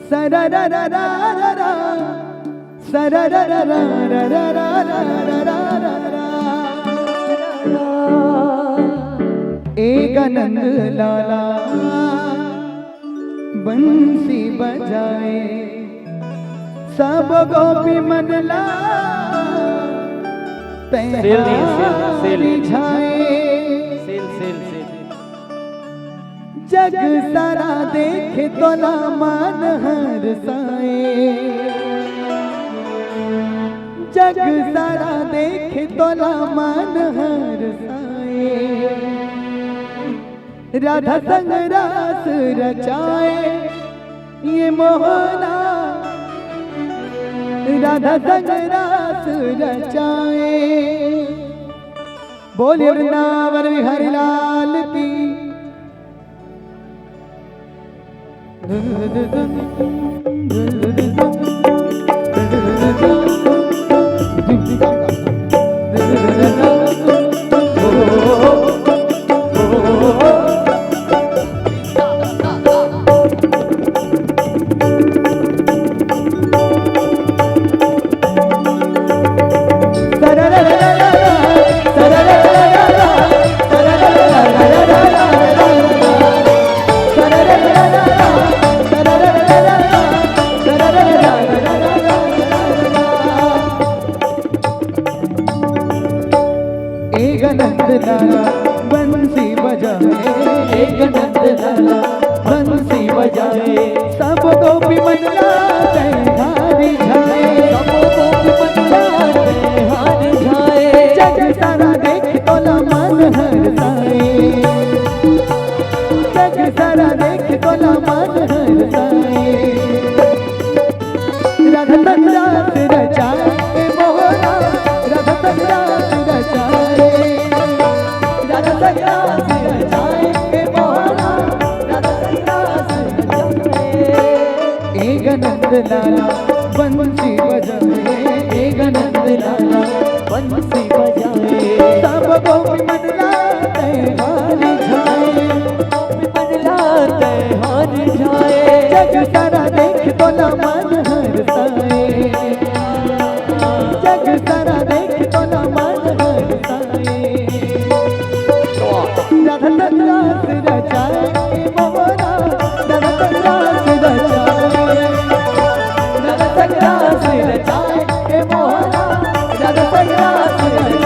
सरा रा रा रा रा रा सरा रा रा रा रा रा रा रा रा रा एक नंद लाला बंसी बजाए सब गोपी मन तेरी छाए जग सारा देखे तोला मान हर साए जग सारा देखे तोला मान हर साए राधा संग रास रचाए ये मोहना राधा संग रास रचाए बोले वृंदावन बिहारी लाल की बंसी बजाए एक नंद लाला बंसी बजाए सब गोपी मन लाते हारी जाए सब गोपी मन लाते हारी जाए जग सारा देख तोला मन हरसाए जग सारा देख तोला मन हरसाए राधा संग रचाए मोहना राधा संग रचाए एक नंद लाला बंसी बजाए एक नंद लाला बंसी बजाए सब गोपी मन लाते हारी जाए मन लाते हारी जाए जग सारा देख तोला मन हरसाए जग सारा देख तोला मन हरसाए राधा संग रास रचाए मोहना राधा संग रास रचाए राधा संग रास रचाए मोहना राधा संग रास